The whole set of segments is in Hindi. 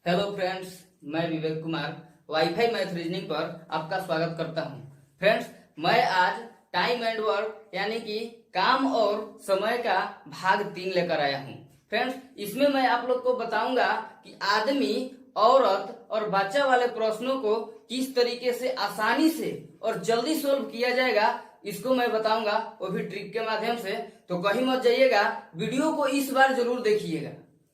हेलो फ्रेंड्स, मैं Vivek Kumar wifi math reasoning पर आपका स्वागत करता हूं। फ्रेंड्स, मैं आज टाइम एंड वर्क यानी कि काम और समय का भाग 3 लेकर आया हूं। फ्रेंड्स, इसमें मैं आप लोग को बताऊंगा कि आदमी, औरत और बच्चा वाले प्रश्नों को किस तरीके से आसानी से और जल्दी सोल्व किया जाएगा, इसको मैं बताऊंगा, वो भी ट्रिक के माध्यम से। तो कहीं मत जाइएगा, वीडियो को इस बार जरूर देखिएगा,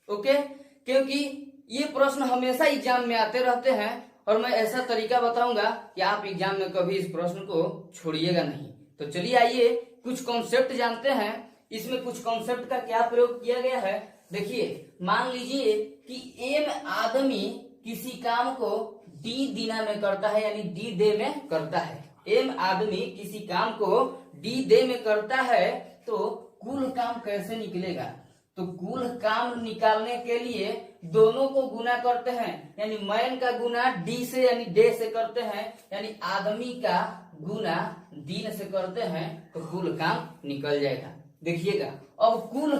ओके? क्योंकि ये प्रश्न हमेशा एग्जाम में आते रहते हैं और मैं ऐसा तरीका बताऊंगा कि आप एग्जाम में कभी इस प्रश्न को छोड़िएगा नहीं। तो चलिए आइए कुछ कॉन्सेप्ट जानते हैं। इसमें कुछ कॉन्सेप्ट का क्या प्रयोग किया गया है, देखिए। मान लीजिए कि एम आदमी किसी काम को डी दिना में करता है, यानी डी डे में करता है। एम आदमी किसी काम को डी डे में करता है, तो कुल काम कैसे निकलेगा? तो कुल काम निकालने के लिए दोनों को गुना करते हैं, यानी मैन का गुना डी से यानी डे से करते हैं, यानी आदमी का गुना दिन से करते हैं, तो कुल काम निकल जाएगा। देखिएगा, अब कुल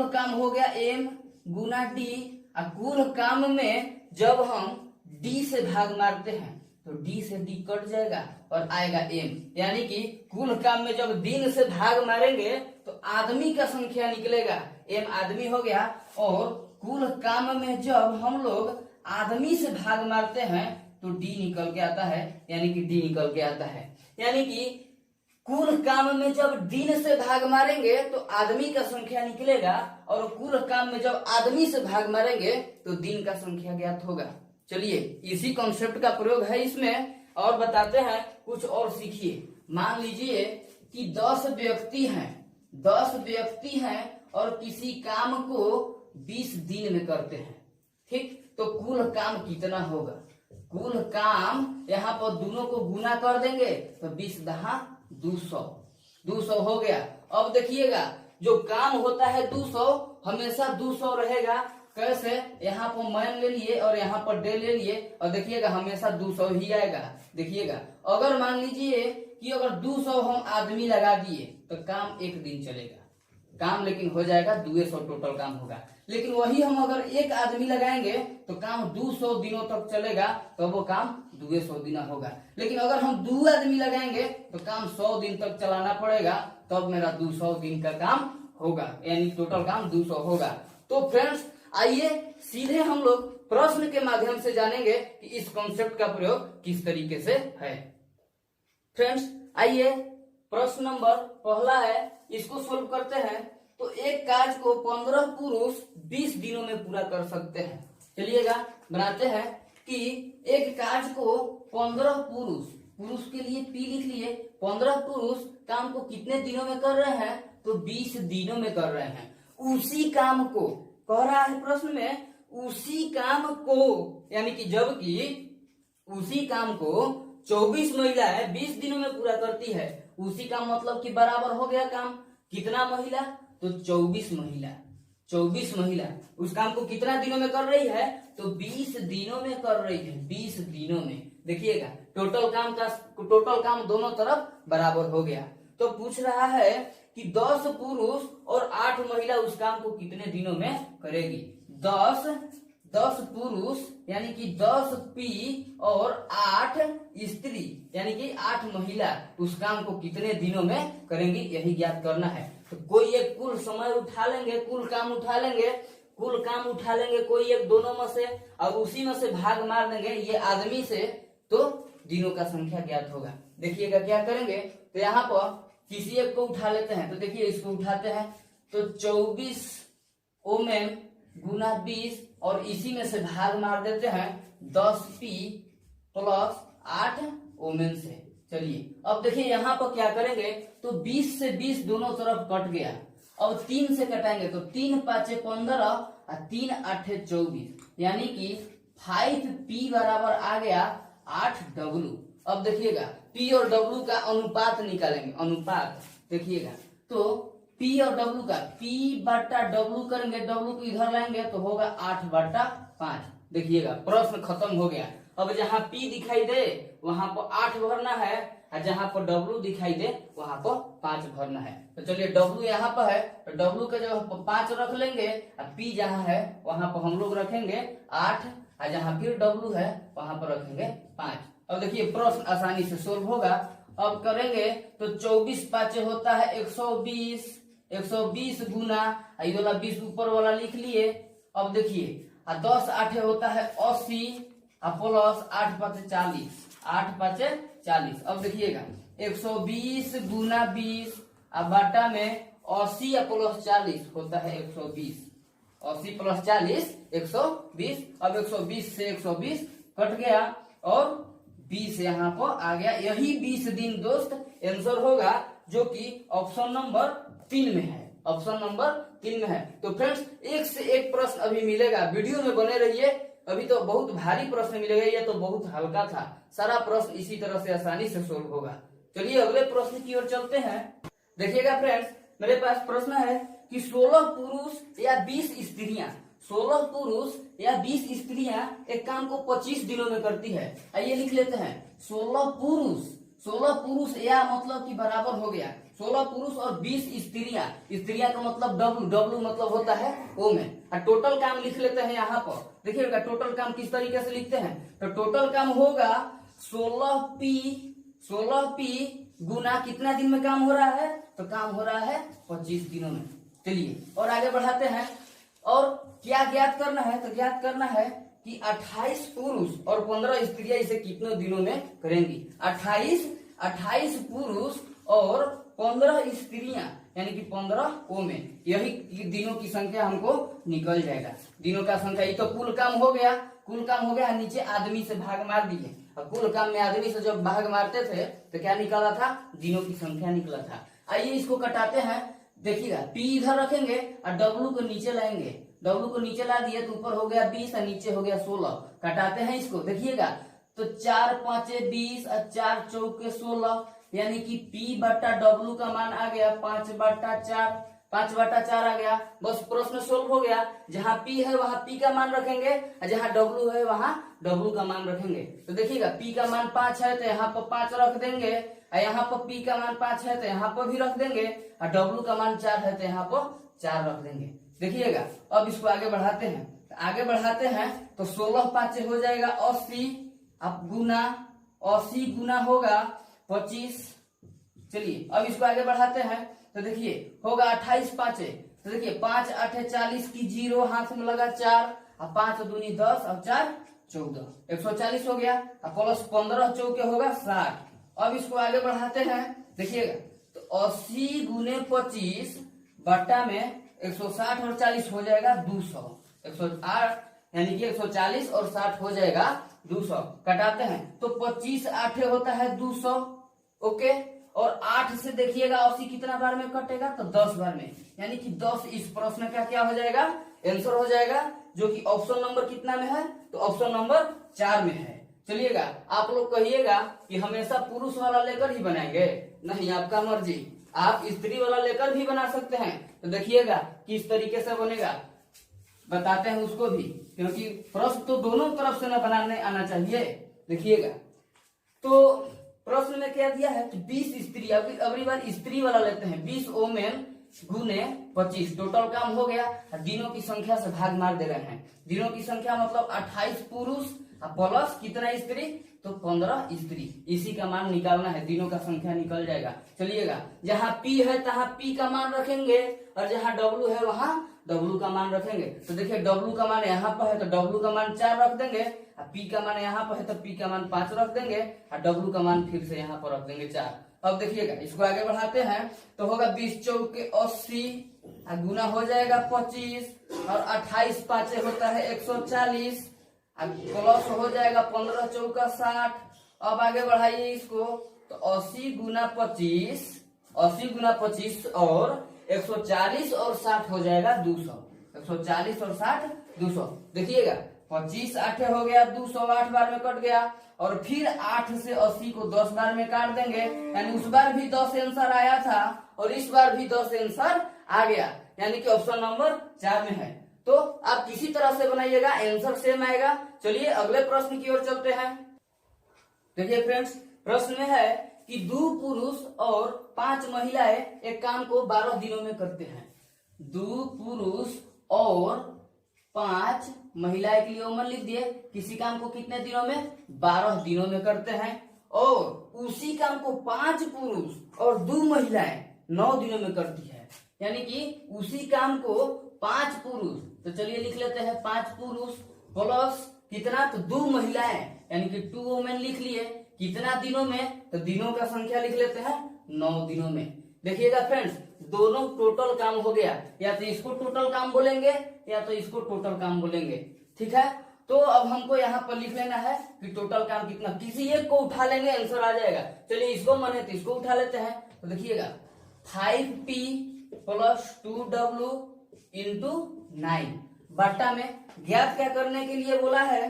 काम हो गया एम गुना डी। और कुल काम में जब हम डी से भाग मारते हैं तो डी से डी कट जाएगा और आएगा एम, यानी कि कुल काम में जब दिन से भाग मारेंगे तो आदमी का संख्या निकलेगा, एम आदमी हो गया। और कुल काम में जब हम लोग आदमी से भाग मारते हैं तो डी निकल के आता है, यानी कि डी निकल के आता है। यानी कि कुल काम में जब दिन से भाग मारेंगे तो आदमी का संख्या निकलेगा, और कुल काम में जब आदमी से भाग मारेंगे तो दिन का संख्या ज्ञात होगा। चलिए, इसी कॉन्सेप्ट का प्रयोग है इसमें, और बताते हैं, कुछ और सीखिए। मान लीजिए कि 10 व्यक्ति हैं और किसी काम को 20 दिन में करते हैं, ठीक? तो कुल काम कितना होगा? कुल काम यहाँ पर दोनों को गुना कर देंगे तो 20 दहा 200 हो गया। अब देखिएगा, जो काम होता है 200 हमेशा 200 रहेगा। कैसे? यहाँ पर मैन ले लिए और यहाँ पर डे ले लिए, और देखिएगा हमेशा 200 ही आएगा। देखिएगा, अगर मान लीजिए कि अगर 200 हम आदमी लगा दिए तो काम 1 दिन चलेगा, काम लेकिन हो जाएगा 200 टोटल काम होगा। लेकिन वही हम अगर 1 आदमी लगाएंगे तो काम 200 दिनों तक चलेगा, तो वो काम 200 दिन होगा। लेकिन अगर हम 2 आदमी लगाएंगे तो काम 100 दिन तक चलाना पड़ेगा, तब मेरा 200 दिन का काम होगा, यानी टोटल काम 200 होगा। तो फ्रेंड्स, आइए सीधे हम लोग प्रश्न के माध्यम से जानेंगे कि इस कॉन्सेप्ट का प्रयोग किस तरीके से है। फ्रेंड्स, आइए, प्रश्न नंबर पहला है, इसको सोल्व करते हैं। तो एक कार्य को 15 पुरुष 20 दिनों में पूरा कर सकते हैं। चलिएगा, बनाते हैं कि एक कार्य को 15 पुरुष के लिए पी लिख लिए, 15 पुरुष काम को कितने दिनों में कर रहे हैं? तो 20 दिनों में कर रहे हैं। उसी काम को कह रहा है प्रश्न में, उसी काम को, यानी कि जबकि उसी काम को 24 महिलाएं 20 दिनों में पूरा करती है, उसी का मतलब कि बराबर हो गया काम कितना महिला? तो 24 महिला उस काम को कितना दिनों में कर रही है? तो 20 दिनों में कर रही है, 20 दिनों में। देखिएगा, टोटल काम दोनों तरफ बराबर हो गया। तो पूछ रहा है कि 10 पुरुष और 8 महिला उस काम को कितने दिनों में करेगी? 10 पुरुष यानी कि 10 पी और 8 स्त्री यानी कि 8 महिला उस काम को कितने दिनों में करेंगी, यही ज्ञात करना है। तो कोई एक कुल समय उठा लेंगे, कुल काम उठा लेंगे कोई एक दोनों में से, और उसी में से भाग मार देंगे ये आदमी से, तो दिनों का संख्या ज्ञात होगा। देखिएगा क्या करेंगे, तो यहाँ पर किसी एक को उठा लेते हैं। तो देखिए, इसको उठाते हैं तो 24 ओमेन गुना 20, और इसी में से भाग मार देते हैं 10 पी प्लस 8 ओमेन से। चलिए, अब देखिए यहाँ पर क्या करेंगे, तो 20 से 20 दोनों तरफ कट गया। अब 3 से कटाएंगे तो 3 5 15 और 3 8 24, यानी कि 5p बराबर आ गया 8w। अब देखिएगा, p और w का अनुपात निकालेंगे, अनुपात। देखिएगा, तो p और w का p बटा w करेंगे, w को इधर लाएंगे तो होगा 8/5। देखिएगा, प्रश्न खत्म हो गया। अब जहाँ p दिखाई दे वहां पर 8 भरना है, और जहां पर W दिखाई दे वहां पर 5 भरना है। तो चलिए W यहाँ पर है तो W के जगह 5 रख लेंगे और P जहाँ है वहां पर हम लोग रखेंगे 8 और जहाँ फिर W है वहां पर रखेंगे 5। अब देखिए प्रश्न आसानी से सोल्व होगा। अब करेंगे तो 24 पाँच होता है 120, 120 गुना ये वाला 20 ऊपर वाला लिख लिए। अब देखिए 10 8 होता है 80 प्लस 8 5 40, 8 5 40। अब देखिएगा 120 गुना 20 बाटा में 80 प्लस 40 होता है 120, 80 प्लस 40 120। अब 120 से 120 कट गया और 20 यहाँ पर आ गया। यही 20 दिन दोस्त आंसर होगा जो कि ऑप्शन नंबर 3 में है, ऑप्शन नंबर 3 में है। तो फ्रेंड्स एक से एक प्रश्न अभी मिलेगा, वीडियो में बने रहिए। अभी तो बहुत भारी प्रश्न मिलेगा, ये तो बहुत हल्का था। सारा प्रश्न इसी तरह से आसानी से सोल्व होगा। चलिए अगले प्रश्न की ओर चलते हैं। देखिएगा फ्रेंड्स मेरे पास प्रश्न है कि 16 पुरुष या 20 स्त्रियां, 16 पुरुष या 20 स्त्रियां एक काम को 25 दिनों में करती है। आइए लिख लेते हैं 16 पुरुष या मतलब कि बराबर हो गया 16 पुरुष और 20 स्त्रियां, स्त्रियां का मतलब W मतलब होता है ओ में। और टोटल काम लिख लेते हैं यहाँ पर। देखिएगा टोटल काम किस तरीके से लिखते हैं तो टोटल काम होगा 16P गुना कितना दिन में काम हो रहा है तो काम हो रहा है 25 दिनों में। चलिए और आगे बढ़ाते हैं। और क्या ज्ञात करना है तो ज्ञात करना है कि 28 पुरुष और 15 स्त्रियां इसे कितने दिनों में करेंगी। 28 पुरुष और 15 स्त्रियां यानी कि 15 ओ में, यही दिनों की संख्या हमको निकल जाएगा। दिनों का संख्या ये तो कुल काम हो गया, कुल काम हो गया। नीचे आदमी से भाग मार दिए और कुल काम में आदमी से जब भाग मारते थे तो क्या निकला था दिनों की संख्या निकला था। आइए इसको कटाते हैं। देखिएगा P इधर रखेंगे और W को नीचे लाएंगे, W को नीचे ला दिए तो ऊपर हो गया 20 और नीचे हो गया 16। कटाते हैं इसको। देखिएगा तो 4 5 20 और 4 चौके 16 यानी कि P बटा W का मान आ गया 5 बटा 4, 5 बटा 4 आ गया। बस प्रश्न सोल्व हो गया। जहाँ P है वहां P का मान रखेंगे और जहाँ W है वहां W का मान रखेंगे। तो देखिएगा P का मान 5 है तो यहाँ पर 5 रख देंगे और यहाँ पर P का मान 5 है तो यहाँ पर भी रख देंगे और W का मान 4 है तो यहाँ पर 4 रख देंगे। देखिएगा अब इसको आगे बढ़ाते हैं। आगे बढ़ाते हैं तो 16 5 हो जाएगा 80, अब गुना 80 गुना होगा 25। चलिए अब इसको आगे बढ़ाते हैं तो देखिए होगा 28 5 तो देखिए 5 8 40 की 0 हाथ में लगा 4 और 5 दूनी 10 और 4 14, 140 हो गया और प्लस 15 चौके होगा 60। अब इसको आगे बढ़ाते हैं। देखिएगा तो 80 गुने 25 बटा में 160 और 40 हो जाएगा 200, 108 यानी कि 140 और 60 हो जाएगा 200। कटाते हैं तो 25 8 होता है 200। ओके और 8 से देखिएगा 80 कितना बार में कटेगा तो 10 बार में, यानी कि 10 इस प्रश्न का क्या हो जाएगा आंसर हो जाएगा, जो कि ऑप्शन नंबर कितना में है तो ऑप्शन नंबर 4 में है। चलिएगा आप लोग कहिएगा कि हमेशा पुरुष वाला लेकर ही बनाएंगे, नहीं आपका मर्जी, आप स्त्री वाला लेकर भी बना सकते हैं। तो देखिएगा किस तरीके से बनेगा बताते हैं उसको भी, क्योंकि प्रश्न तो दोनों तरफ से न बनाने आना चाहिए। देखिएगा तो प्रश्न में क्या दिया है कि 20 स्त्री, अगली बार स्त्री वाला लेते हैं, 20 ओमेन गुने 25, टोटल काम हो गया। दिनों की संख्या से भाग मार दे रहे हैं। दिनों की संख्या मतलब 28 पुरुष प्लस कितना स्त्री तो 15 स्त्री, इसी का मान निकालना है, दिनों का संख्या निकल जाएगा। चलिएगा जहाँ P है तहाँ P का मान रखेंगे और जहाँ W है वहां W का मान रखेंगे। तो देखिए W का मान यहाँ पर है तो W का मान 4 रख देंगे और P का मान यहाँ पर है तो P का मान 5 रख देंगे और W का मान फिर से यहाँ पर रख देंगे 4। अब देखिएगा इसको आगे बढ़ाते हैं तो होगा 20 चौके 80 गुना हो जाएगा 25 और 28 5 होता है 140 प्लस हो जाएगा 15 चौका 60। अब आगे बढ़ाइए इसको तो 80 गुना 25, 80 गुना 25 और 140 और 60 हो जाएगा 200, 140 और 60 200। देखिएगा 25 8 हो गया 200, 8 बार में कट गया और फिर 8 से 80 को 10 बार में काट देंगे, यानी उस बार भी 10 आंसर आया था और इस बार भी 10 आंसर आ गया, यानी कि ऑप्शन नंबर 4 में है। तो आप किसी तरह से बनाइएगा आंसर सेम आएगा। चलिए अगले प्रश्न की ओर चलते हैं। देखिए फ्रेंड्स प्रश्न में है कि 2 पुरुष और 5 महिलाएं एक काम को 12 दिनों में करते हैं। 2 पुरुष और 5 महिलाएं के लिए ओमन लिख दिए, किसी काम को कितने दिनों में? 12 दिनों में करते हैं। और उसी काम को 5 पुरुष और 2 महिलाएं 9 दिनों में करती है। यानी कि उसी काम को 5 पुरुष, तो चलिए लिख लेते हैं 5 पुरुष प्लस कितना? तो 2 महिलाएं, यानी कि 2 वुमेन लिख लिए। कितना दिनों में? तो दिनों का संख्या लिख लेते हैं 9 दिनों में। देखिएगा फ्रेंड्स, दोनों टोटल काम हो गया, या तो इसको टोटल काम बोलेंगे या तो इसको टोटल काम बोलेंगे। ठीक है, तो अब हमको यहाँ पर लिख लेना है कि टोटल काम कितना। किसी एक को उठा लेंगे, आंसर आ जाएगा। चलिए इसको माने तो इसको उठा लेते हैं। तो देखिएगा 5P प्लस 2W इंटू 9 बट्टा में ज्ञात क्या करने के लिए बोला है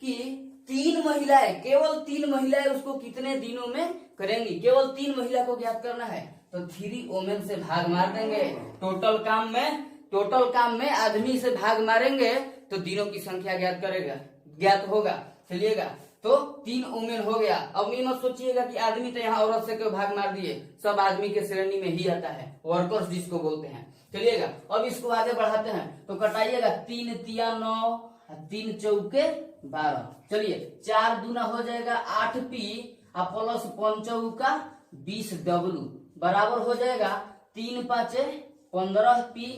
कि 3 महिलाएं, केवल 3 महिलाएं उसको कितने दिनों में करेंगी। केवल 3 महिला को ज्ञात करना है, तो 3 वुमेन से भाग मार देंगे। टोटल काम में आदमी से भाग मारेंगे तो दिनों की संख्या ज्ञात होगा। चलिएगा, तो 3 वुमेन हो गया। अब ये मत सोचिएगा कि आदमी तो यहाँ औरत से क्यों भाग मार दिए, सब आदमी के श्रेणी में ही आता है, वर्कर्स जिसको बोलते हैं। चलिएगा, अब इसको आगे बढ़ाते हैं, तो कटाइएगा 3 तिया 9, 3 चौके 12। चलिए 4 दूना हो जाएगा 8P प्लस 5 चौका 20W बराबर हो जाएगा 3 पाँचे 15P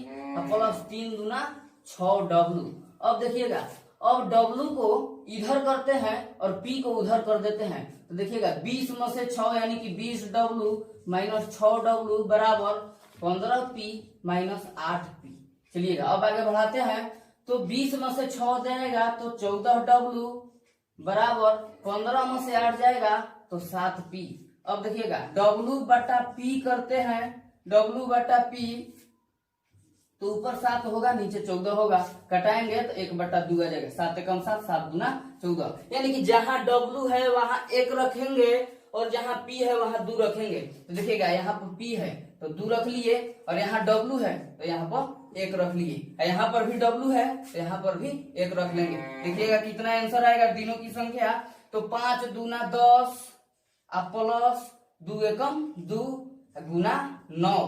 प्लस 3 दूना 6W। अब देखिएगा, अब W को इधर करते हैं और P को उधर कर देते हैं। तो देखिएगा 20 में से 6 यानी कि 20W माइनस 6W बराबर 15P माइनस 8P। चलिएगा, अब आगे बढ़ाते हैं, तो 20 में से 6 जाएगा तो 14W बराबर 15 में से 8 जाएगा तो 7P। अब देखिएगा W बटा P करते हैं, W बटा P, तो ऊपर 7 होगा नीचे 14 होगा, कटाएंगे तो 1 बटा 2 आ जाएगा। 7 कम 7, 7 दूना 14। यानी कि जहां W है वहां 1 रखेंगे और जहां P है वहां 2 रखेंगे। तो देखिएगा यहाँ पर P है तो 2 रख लिए, और यहाँ W है तो यहाँ पर 1 रख लिए, यहाँ पर भी W है तो यहाँ पर भी 1 रख लेंगे। देखिएगा कितना आंसर आएगा दिनों की संख्या। तो 5 दूना 10 प्लस 2 एकम 2 गुना 9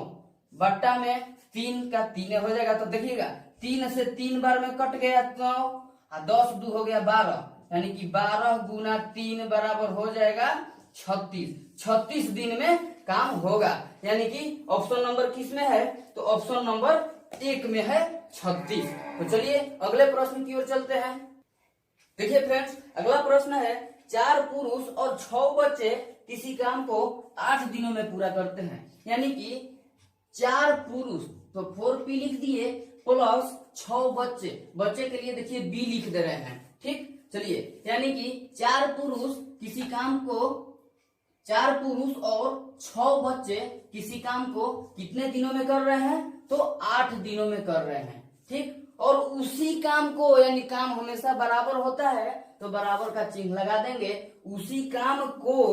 बट्टा में 3 का 3 हो जाएगा। तो देखिएगा 3 से 3 बार में कट गया 9, 10 2 हो गया 12, यानी कि 12 गुना 3 बराबर हो जाएगा 36। 36 दिन में काम होगा। यानी कि ऑप्शन नंबर किस में है? तो ऑप्शन नंबर 1 में है 36। तो चलिए अगले प्रश्न की ओर चलते हैं। देखिए फ्रेंड्स, अगला प्रश्न है 4 पुरुष और 6 बच्चे किसी काम को 8 दिनों में पूरा करते हैं। यानी कि 4 पुरुष तो 4P लिख दिए प्लस 6 बच्चे के लिए देखिए B लिख दे रहे हैं। ठीक, चलिए यानी कि 4 पुरुष किसी काम को, 4 पुरुष और 6 बच्चे किसी काम को कितने दिनों में कर रहे हैं? तो 8 दिनों में कर रहे हैं। ठीक, और उसी काम को, यानी काम हमेशा बराबर होता है तो बराबर का चिन्ह लगा देंगे। उसी काम को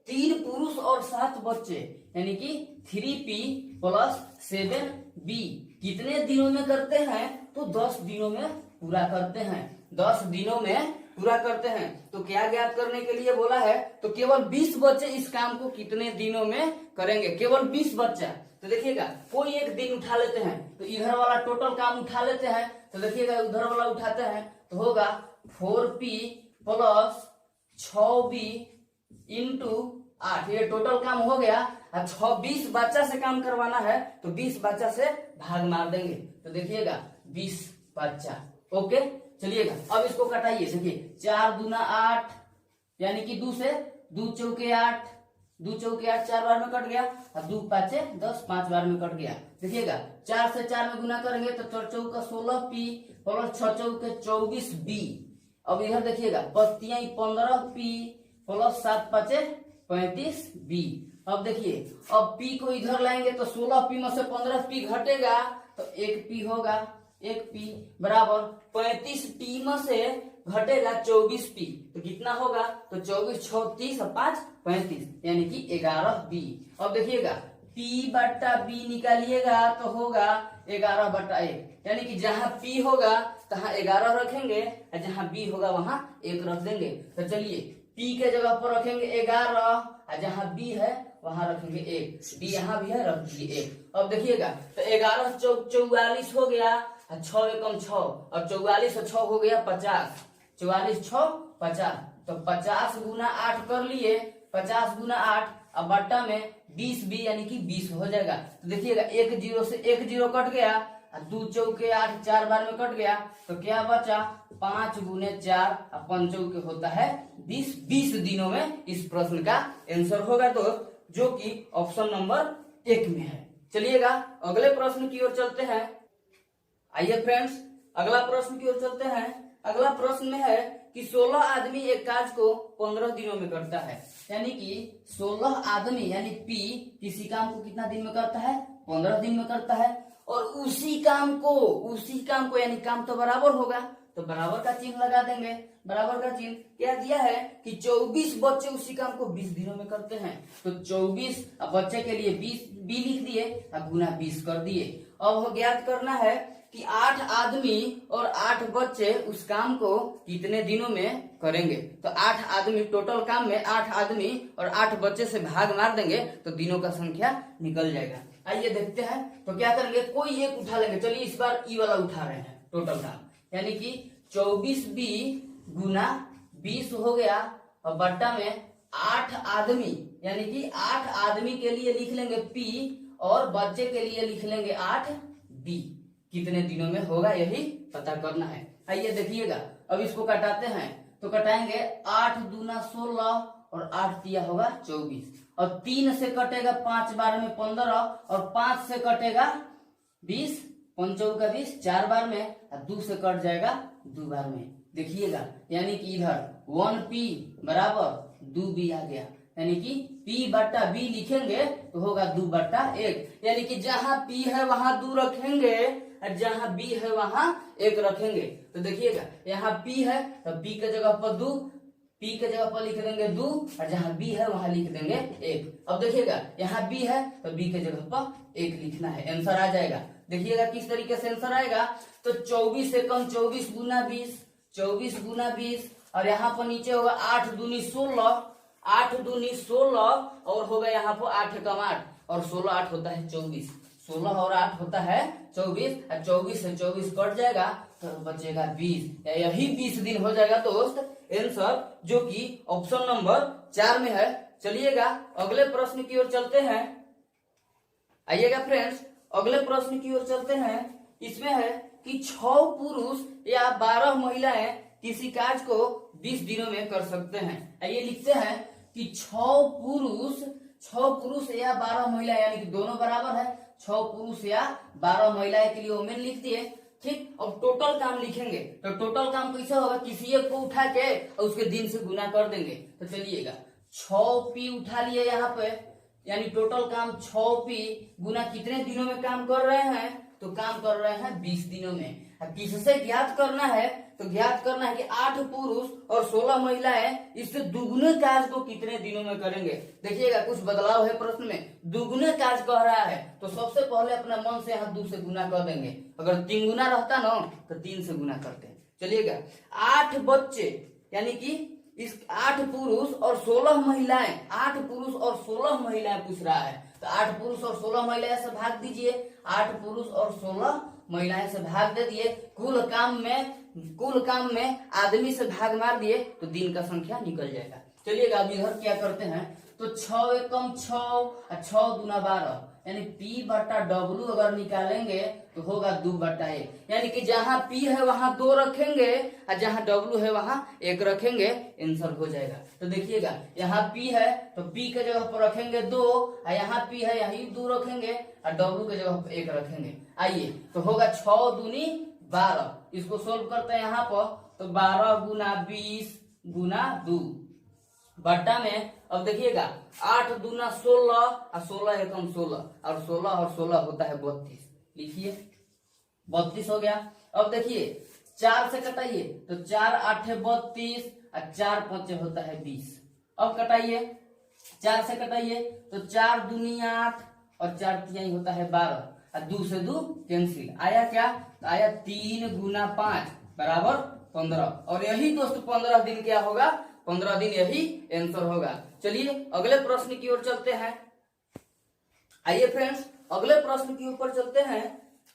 3 पुरुष और 7 बच्चे यानी कि 3P प्लस 7B कितने दिनों में करते हैं? तो 10 दिनों में पूरा करते हैं। 10 दिनों में पूरा करते हैं। तो क्या ज्ञात करने के लिए बोला है? तो केवल 20 बच्चे इस काम को कितने दिनों में करेंगे? केवल 20 बच्चा। तो देखिएगा कोई एक दिन उठा लेते हैं, तो इधर वाला टोटल काम उठा लेते हैं। तो देखिएगा उधर वाला उठाते हैं तो होगा 4P प्लस 6B इंटू 8। ये टोटल काम हो गया। 20 बच्चा से काम करवाना है तो 20 बच्चा से भाग मार देंगे। तो देखिएगा 20 बच्चा। ओके, चलिएगा अब इसको कटाइए। देखिए 4 दूना 8 यानी कि 2 से 2 चौके 8, 2 चौके 8 4 बार में कट गया, और 2 पाँचे 10 5 बार में कट गया। देखिएगा 4 से 4 में गुना करेंगे तो 4 चौका 16P प्लस 6 चौके 24B। अब इधर देखिएगा पत्तियां 15P प्लस 7 पाँचे 35B। अब देखिए अब P को इधर लाएंगे तो 16P में से 15P घटेगा तो 1P होगा। 1P बराबर 35P में से घटेगा 24P तो कितना होगा? तो 24 6 30 और 5 35 यानी कि 11B। अब देखिएगा P बट्टा B निकालिएगा तो होगा 11 बट्टा 1, यानी कि जहां P होगा तहां 11 रखेंगे और जहां B होगा वहां 1 रख देंगे। तो चलिए P के जगह पर रखेंगे 11 और जहाँ B है वहां रखेंगे 1, B यहाँ भी है, रख दीजिए 1। अब देखिएगा तो 11 चौक 44 हो गया, 6 एकम 6 और 44 और 6 हो गया 50, 44 6 50, तो 50 गुना 8 कर लिए, 50 गुना 8 अब बट्टा में 20 भी यानी कि 20 हो जाएगा। तो देखिएगा 1 0 से 1 0 कट गया, 2 चौके 8 4 बार में कट गया, तो क्या बचा 5 गुने 4 और 5 चौके होता है 20, 20 दिनों में इस प्रश्न का आंसर होगा, तो जो कि ऑप्शन नंबर 1 में है। चलिएगा अगले प्रश्न की ओर चलते हैं। आइए फ्रेंड्स अगला प्रश्न की ओर चलते हैं। अगला प्रश्न में है कि 16 आदमी एक काज को 15 दिनों में करता है, यानी कि 16 आदमी यानी P किसी काम को कितना दिन में करता है, 15 दिन में करता है। और उसी काम को यानी काम तो बराबर होगा, तो बराबर का चिन्ह लगा देंगे। बराबर का चिन्ह क्या दिया है कि 24 बच्चे उसी काम को 20 दिनों में करते हैं, तो 24 बच्चे के लिए 20 बी लिख दिए और गुना 20 कर दिए। अब ज्ञात करना है कि 8 आदमी और 8 बच्चे उस काम को कितने दिनों में करेंगे। तो 8 आदमी टोटल काम में 8 आदमी और 8 बच्चे से भाग मार देंगे तो दिनों का संख्या निकल जाएगा। आइए देखते हैं तो क्या करेंगे, कोई एक उठा लेंगे। चलिए इस बार ई वाला उठा रहे हैं टोटल काम, यानी कि 24 बी गुना 20 हो गया और बट्टा में 8 आदमी यानी कि 8 आदमी के लिए लिख लेंगे P और बच्चे के लिए लिख लेंगे 8 B। कितने दिनों में होगा यही पता करना है। आइए देखिएगा अब इसको कटाते हैं, तो कटाएंगे 8 दूना 16 और 8 तिया होगा 24 और 3 से कटेगा 5 बार में 15 और 5 से कटेगा 20, 5 का 20 4 बार में और 2 से कट जाएगा 2 बार में। देखिएगा यानी कि इधर 1P बराबर 2B आ गया, यानी कि P बट्टा B लिखेंगे तो होगा 2 बट्टा 1, यानी कि जहां P है वहां 2 रखेंगे और जहां B है वहां 1 रखेंगे। तो देखिएगा यहाँ P है तो B के जगह पर 2, P के जगह पर लिख देंगे 2 और जहां B है वहां लिख देंगे 1। अब देखिएगा यहाँ B है तो B के जगह पर 1 लिखना है, आंसर आ जाएगा। देखिएगा किस तरीके से आंसर आएगा, तो 24 से कम 24 गुना 20, 24 गुना 20 और यहाँ पर नीचे होगा 8 दूनी 16, 8 दूनी 16 और होगा यहाँ पर 8 कम 8 और 16 8 होता है 24, 16 और 8 होता है 24 और 24 से 24 कट जाएगा तो बचेगा 20, यही 20 दिन हो जाएगा दोस्त आंसर, जो कि ऑप्शन नंबर 4 में है। चलिएगा अगले प्रश्न की ओर चलते हैं। आइएगा फ्रेंड्स अगले प्रश्न की ओर चलते हैं। इसमें है कि 6 पुरुष या 12 महिलाएं किसी कार्य को 20 दिनों में कर सकते हैं। आइए लिखते हैं कि 6 पुरुष या 12 महिलाएं, यानी कि दोनों बराबर है, 6 पुरुष या 12 महिलाएं के लिए ओमेन लिख दिए। ठीक, अब टोटल काम लिखेंगे तो टोटल काम कैसे होगा, किसी एक को उठा के और उसके दिन से गुना कर देंगे। तो चलिएगा 6P उठा लिए यहाँ पे, यानी टोटल काम 6P गुना कितने दिनों में काम कर रहे हैं, तो काम कर रहे हैं 20 दिनों में। अब किससे ज्ञात करना है, तो ज्ञात करना है कि 8 पुरुष और 16 महिलाएं इससे दुगुने कार्य को कितने दिनों में करेंगे। देखिएगा कुछ बदलाव है प्रश्न में, दुगुने कार्य कह रहा है तो सबसे पहले अपना मन से यहाँ 2 से गुना कर देंगे। अगर 3 गुना रहता ना तो 3 से गुना करते। चलिएगा 8 बच्चे यानी कि इस 8 पुरुष और 16 महिलाएं, 8 पुरुष और 16 महिलाएं पूछ रहा है, तो 8 पुरुष और 16 महिलाएं से भाग दीजिए, 8 पुरुष और 16 महिलाएं से भाग दे दिए, कुल काम में आदमी से भाग मार दिए तो दिन का संख्या निकल जाएगा। चलिएगा अब इधर क्या करते हैं, तो 6 एकम 6 और 6 दूना 12, यानी P बट्टा W अगर निकालेंगे तो होगा 2 बट्टा 1, यानी कि जहां P है वहां 2 रखेंगे और जहां W है वहां 1 रखेंगे, आंसर हो जाएगा। तो देखिएगा यहाँ P है तो P के जगह पर रखेंगे 2 और यहाँ P है यही 2 रखेंगे और W के जगह पर 1 रखेंगे। आइए तो होगा 6 दूनी 12, इसको सोल्व करते हैं यहाँ पर, तो 12 गुना 20 गुना 2 बट्टा में, अब देखिएगा 8 दूना 16 और 16 एकम 16 और 16 होता है 32, लिखिए 32 हो गया। अब देखिए 4 से कटाइए तो 4 8 32 और 4 5 होता है 20। अब कटाइए 4 से कटाइए तो 4 दूनी 8 और 4 तिहाई होता है 12 और 2 से 2 कैंसिल, आया क्या, तो आया 3 गुना 5 बराबर 15 और यही दोस्त 15 दिन क्या होगा, 15 दिन, यही आंसर होगा। चलिए अगले प्रश्न की ओर चलते हैं। आइए फ्रेंड्स अगले प्रश्न के ऊपर चलते हैं।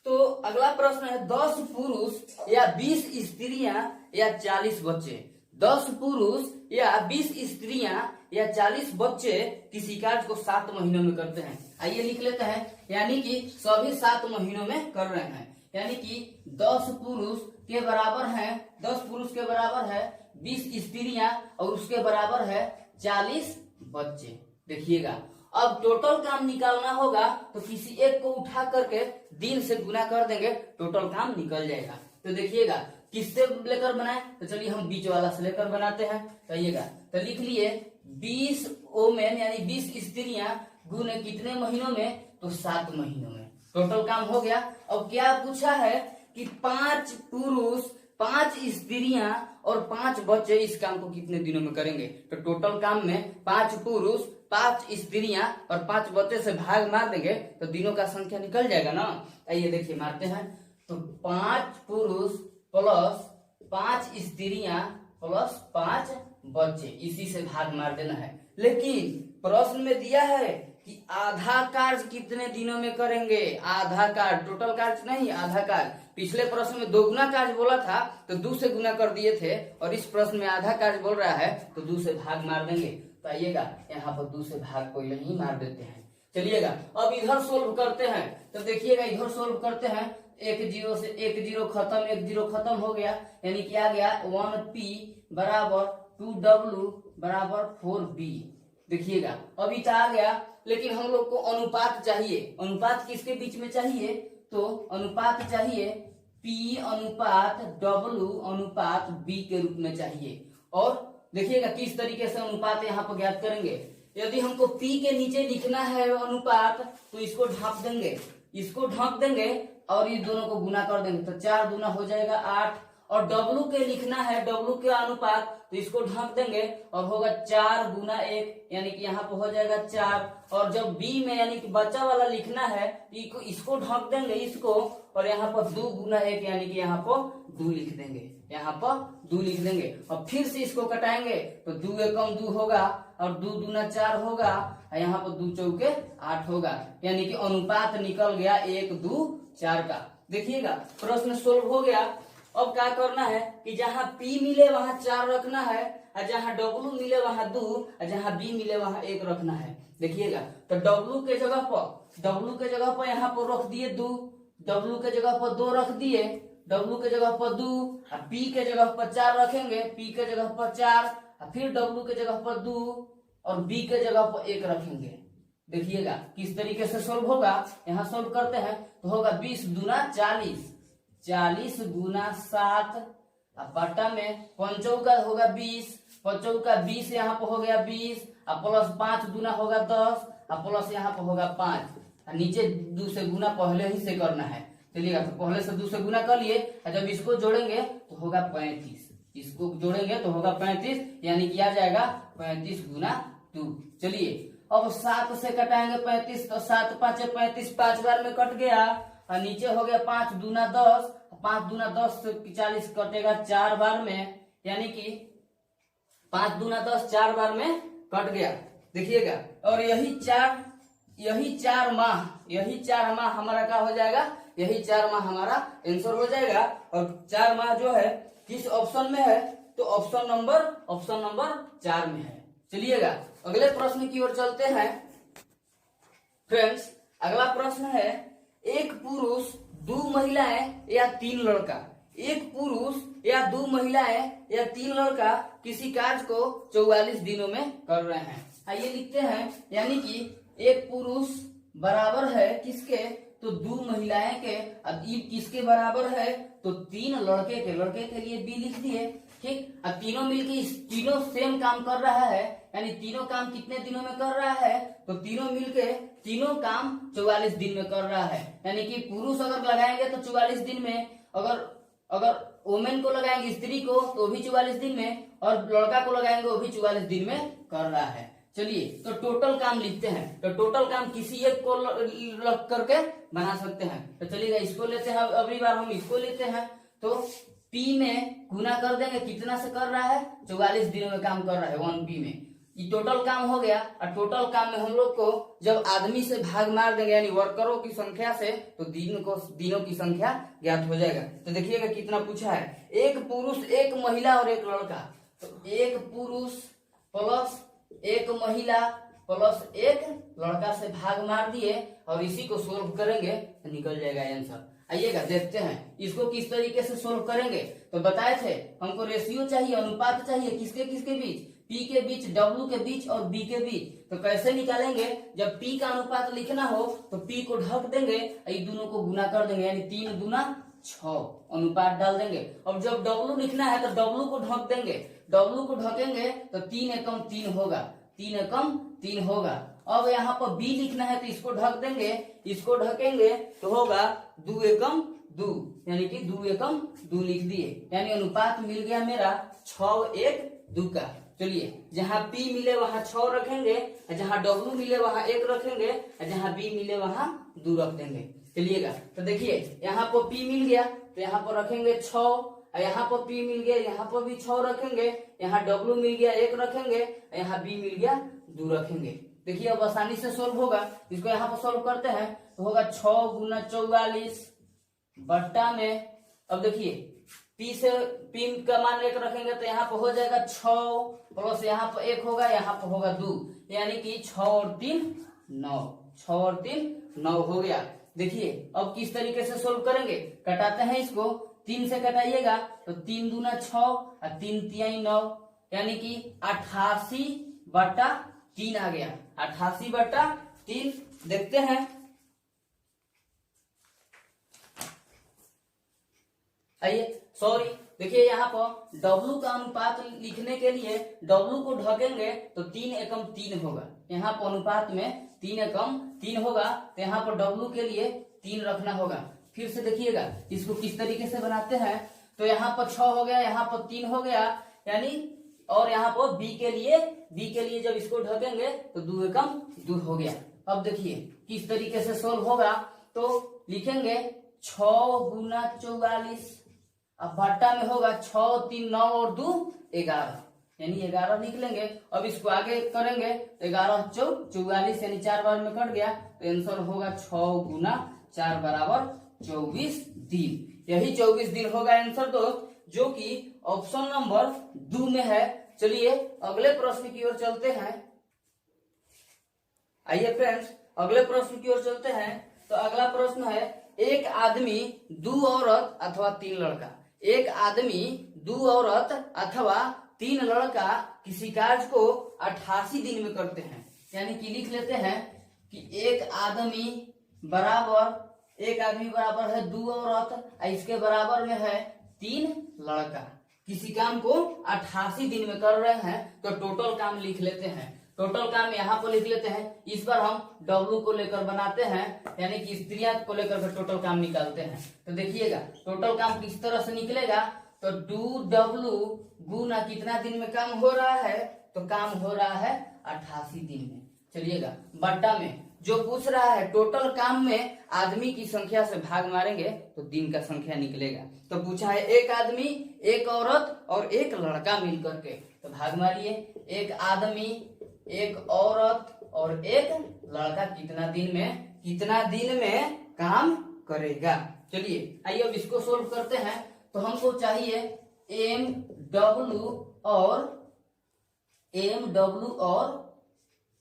तो अगला प्रश्न है 10 पुरुष या 20 स्त्रियां या 40 बच्चे। 10 पुरुष या 20 स्त्रियां या 40 बच्चे किसी कार्य को 7 महीनों में करते हैं। आइए लिख लेते हैं, यानी कि सभी 7 महीनों में कर रहे हैं। यानी कि 10 पुरुष के बराबर है 10 पुरुष के बराबर है 20 स्त्रियां और उसके बराबर है 40 बच्चे। देखिएगा अब टोटल काम निकालना होगा तो किसी एक को उठा करके दिन से गुना कर देंगे, टोटल काम निकल जाएगा। तो देखिएगा किससे लेकर बनाए, तो चलिए हम बीच वाला से लेकर बनाते हैं। कहिएगा तो लिख लिए 20 ओमेन यानी 20 स्त्रियां गुने कितने महीनों में, तो 7 महीनों में। टोटल काम हो गया। अब क्या पूछा है कि 5 पुरुष 5 स्त्रियां और 5 बच्चे इस काम को कितने दिनों में करेंगे। तो टोटल काम में 5 पुरुष 5 स्त्रियां और 5 बच्चे से भाग मार देंगे तो दिनों का संख्या निकल जाएगा ना। आइए देखिए मारते हैं। तो 5 पुरुष प्लस 5 स्त्रियां प्लस 5 बच्चे, इसी से भाग मार देना है। लेकिन प्रश्न में दिया है कि आधा कार्य कितने दिनों में करेंगे। आधा कार्य, टोटल कार्य नहीं, आधा कार्य। पिछले प्रश्न में 2 गुना कार्य बोला था तो 2 से गुना कर दिए थे, और इस प्रश्न में आधा कार्य बोल रहा है तो 2 से भाग मार देंगे। तो आइएगा यहाँ पर 2 से भाग कोई नहीं मार देते हैं। चलिएगा अब इधर सोल्व करते हैं। तो देखिएगा इधर सोल्व करते हैं। 1 0 से 1 0 खत्म, 1 0 खत्म हो गया, यानी कि आ गया 1p बराबर 2w बराबर 4b। देखिएगा अभी तो आ गया, लेकिन हम लोग को अनुपात चाहिए। अनुपात किसके बीच में चाहिए, तो अनुपात चाहिए p अनुपात w अनुपात b के रूप में चाहिए। और देखिएगा किस तरीके से अनुपात यहाँ पर ज्ञात करेंगे। यदि हमको p के नीचे लिखना है अनुपात तो इसको ढांप देंगे, इसको ढांप देंगे और ये दोनों को गुना कर देंगे तो 4 दूना हो जाएगा 8। और w के लिखना है w के अनुपात तो इसको ढांप देंगे और होगा 4 गुना 1, यानी कि यहाँ पे हो जाएगा 4। और जब b में यानी कि बच्चा वाला लिखना है इसको ढांप देंगे इसको, और यहाँ पर 2 गुना 1 यानी कि यहाँ पर 2 लिख देंगे, यहाँ पर 2 लिख देंगे। और फिर से इसको कटाएंगे तो 2 एकम 2 होगा और 2 दूना 4 होगा, यहाँ पर 2 चौके 8 होगा, यानी कि अनुपात निकल गया 1 2 4 का। देखिएगा प्रश्न सोल्व हो गया। अब क्या करना है कि जहाँ p मिले वहाँ 4 रखना है, और जहाँ w मिले वहाँ 2, और जहाँ b मिले वहाँ 1 रखना है। देखिएगा तो w के जगह पर यहाँ पर रख दिए 2, w के जगह पर 2 रख दिए, w के जगह पर 2, और p के जगह पर 4 रखेंगे, p के जगह पर 4, और फिर w के जगह पर 2 और b के जगह पर 1 रखेंगे। देखिएगा किस तरीके से सोल्व होगा। यहाँ सोल्व करते हैं तो होगा 20 दूना 40, 40 गुना 7, बटा में 5 का होगा 20, 5 का 20 यहाँ पर हो गया 20, और प्लस 5 दूना होगा 10, और प्लस यहाँ पर होगा 5। नीचे 2 से गुना पहले ही से करना है। चलिएगा तो पहले से 2 से गुना कर लिए, और जब इसको जोड़ेंगे तो होगा 35, इसको जोड़ेंगे तो होगा 35, यानी कि आ जाएगा 35 गुना 2। चलिए अब 7 से कटाएंगे 35, तो 7 5 35, 5 बार में कट गया, और नीचे हो गया 5 दूना 10, 5 दूना 10 से 40 कटेगा 4 बार में, यानी कि 5 दूना 10 4 बार में कट गया। देखिएगा और यही चार माह हमारा क्या हो जाएगा, यही 4 माह हमारा आंसर हो जाएगा। और 4 माह जो है किस ऑप्शन में है, तो ऑप्शन नंबर 4 में है। चलिएगा अगले प्रश्न की ओर चलते हैं। फ्रेंड्स अगला प्रश्न है 1 पुरुष 2 महिलाएं या 3 लड़का। 1 पुरुष या 2 महिलाएं या 3 लड़का किसी कार्य को 44 दिनों में कर रहे हैं। आइए लिखते हैं, यानी कि 1 पुरुष बराबर है किसके, तो 2 महिलाएं के। अब ये किसके बराबर है, तो 3 लड़के के लिए बी लिख दिए। ठीक, अब तीनों मिलके तीनों सेम काम कर रहा है, यानी तीनों काम कितने दिनों में कर रहा है, तो तीनों मिलके तीनों काम 44 दिन में कर रहा है। यानी कि पुरुष अगर लगाएंगे तो 44 दिन में, अगर वोमेन को लगाएंगे स्त्री को तो भी 44 दिन में, और लड़का को लगाएंगे वो भी 44 दिन में कर रहा है। चलिए तो टोटल काम लिखते हैं। तो टोटल काम किसी एक को लग करके बना सकते हैं। तो चलिएगा इसको लेते हैं, अगली बार हम इसको लेते हैं। तो पी में गुना कर देंगे, कितना से कर रहा है, 44 दिनों में काम कर रहा है 1P में। ये टोटल काम हो गया। और टोटल काम में हम लोग को जब आदमी से भाग मार देंगे यानी वर्करों की संख्या से, तो दिनों की संख्या ज्ञात हो जाएगा। तो देखिएगा कितना पूछा है, एक पुरुष, एक महिला और एक लड़का। तो एक पुरुष प्लस एक महिला प्लस एक लड़का से भाग मार दिए और इसी को सोल्व करेंगे तो निकल जाएगा आंसर। आइएगा देखते हैं इसको किस तरीके से सोल्व करेंगे। तो बताए थे हमको रेशियो चाहिए, अनुपात चाहिए, किसके किसके बीच, P के बीच, W के बीच और B के बीच। तो कैसे निकालेंगे, जब P का अनुपात लिखना हो तो P को ढक देंगे, ये दोनों को गुना कर देंगे, यानी 3 दूना 6 अनुपात डाल देंगे। अब जब W लिखना है तो W को ढक देंगे, W को ढकेंगे तो 3 एकम 3 होगा, 3 एकम 3 होगा। अब यहाँ पर B लिखना है तो इसको ढक देंगे, इसको ढकेंगे तो होगा 2 एकम 2, यानी कि 2 एकम 2 लिख दिए, यानी अनुपात मिल गया मेरा 6 1 2 का। चलिए जहाँ P मिले वहां 6 रखेंगे, जहाँ W मिले वहां 1 रखेंगे, जहाँ B मिले वहां 2 रख देंगे। चलिएगा तो देखिए यहाँ पर P मिल गया तो यहाँ पर रखेंगे 6, यहाँ पर P मिल गया, यहाँ पर भी 6 रखेंगे, यहाँ W मिल गया 1 रखेंगे, यहाँ B मिल गया 2 रखेंगे। देखिए अब आसानी से सोल्व होगा। इसको यहाँ पर सोल्व करते हैं तो होगा 6 गुना 44 बट्टा में, अब देखिए P से P का मान 1 रखेंगे तो यहाँ पर हो जाएगा 6 प्लस यहाँ पर 1 होगा, यहाँ पर होगा 2, यानी कि 6 और 3 9, 6 और 3 9 हो गया। देखिए अब किस तरीके से सोल्व करेंगे, कटाते हैं इसको, 3 से कटाइएगा तो 3 दूना 6 और 3 तिहाई 9, यानी कि 88 बटा 3 आ गया, 88 बटा 3। देखते हैं, आइए सॉरी देखिए यहाँ पर W का अनुपात लिखने के लिए W को ढकेंगे तो 3 एकम 3 होगा, यहाँ पर अनुपात में 3 एकम 3 होगा, तो यहाँ पर W के लिए 3 रखना होगा। फिर से देखिएगा इसको किस तरीके से बनाते हैं, तो यहाँ पर 6 हो गया, यहाँ पर 3 हो गया, यानी और यहाँ पर B के लिए जब इसको ढकेंगे तो 2 एकम 2 हो गया। अब देखिए किस तरीके से सोल्व होगा, तो लिखेंगे 6 गुना 44, अब बट्टा में होगा 6 3 9 और 2 11, यानी 11 निकलेंगे। अब इसको आगे करेंगे तो 11 4 44, यानी 4 बार में कट गया, तो आंसर होगा 6 गुना 4 बराबर 24 दिन। यही 24 दिन होगा आंसर, तो जो कि ऑप्शन नंबर 2 में है। चलिए अगले प्रश्न की ओर चलते हैं। आइए फ्रेंड्स अगले प्रश्न की ओर चलते हैं। तो अगला प्रश्न है, एक आदमी 2 औरत अथवा 3 लड़का, एक आदमी 2 औरत अथवा 3 लड़का किसी कार्य को 88 दिन में करते हैं, यानी कि लिख लेते हैं कि एक आदमी बराबर है 2 औरत, इसके बराबर में है 3 लड़का, किसी काम को 88 दिन में कर रहे हैं। तो टोटल काम लिख लेते हैं, टोटल काम यहाँ पर लिख लेते हैं। इस बार हम W को लेकर बनाते हैं, यानी कि स्त्रियां को लेकर के टोटल काम निकालते हैं। तो देखिएगा टोटल काम किस तरह से निकलेगा, तो 2W गुना कितना दिन में काम हो रहा है, तो काम हो रहा है 88 दिन में। चलिएगा बट्टा में जो पूछ रहा है टोटल काम में आदमी की संख्या से भाग मारेंगे तो दिन का संख्या निकलेगा। तो पूछा है एक आदमी, एक औरत और एक लड़का मिलकर के, तो भाग मारिए, एक आदमी, एक औरत और एक लड़का कितना दिन में काम करेगा। चलिए आइए अब इसको सोल्व करते हैं। तो हमको चाहिए MW और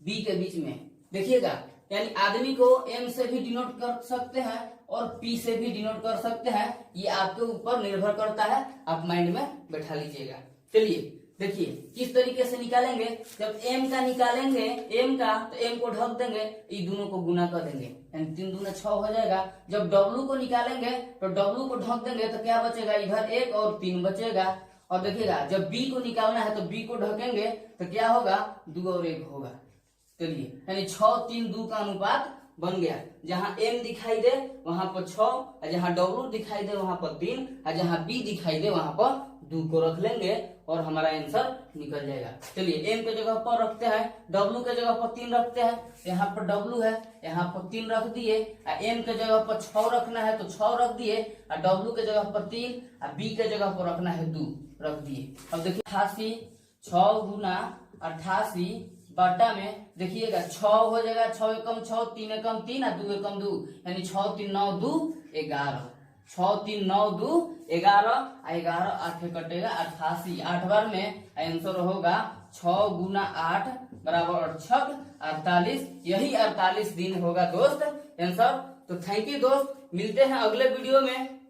B के बीच में, देखिएगा यानी आदमी को M से भी डिनोट कर सकते हैं और P से भी डिनोट कर सकते हैं, ये आपके ऊपर निर्भर करता है, आप माइंड में बैठा लीजिएगा। चलिए देखिए किस तरीके से निकालेंगे, जब M का निकालेंगे M का तो M को ढक देंगे, ये दोनों को गुना कर देंगे, यानी 3 दूना 6 हो जाएगा। जब W को निकालेंगे तो W को ढक देंगे तो क्या बचेगा, इधर 1 और 3 बचेगा। और देखिएगा जब B को निकालना है तो B को ढकेंगे तो क्या होगा, 2 और 1 होगा। चलिए यानी 6 3 2 का अनुपात बन गया। जहां M दिखाई दे वहां पर 6, जहां W दिखाई दे वहां पर 3, और जहां B दिखाई दे वहां पर 2 को रख लेंगे और हमारा आंसर निकल जाएगा। चलिए m के जगह पर रखते हैं, w के जगह पर 3 रखते हैं, यहाँ पर w है, यहाँ पर 3 रख दिए, m के जगह पर 6 रखना है तो 6 रख दिए, और w के जगह पर 3, और b के जगह पर रखना है 2 रख दिए। अब देखिए 88, 6 गुना 88 बटा में देखिएगा 6 हो जाएगा, 6 एकम 6, 3 एकम 3 और 2 एकम 2, यानी 6 3 9 2 11, 6 3 9 2 11, 11 8 कटेगा 88, 8 बार में आंसर होगा 6 गुना 8 बराबर 6 48, यही 48 दिन होगा दोस्त आंसर। तो थैंक यू दोस्त, मिलते हैं अगले वीडियो में।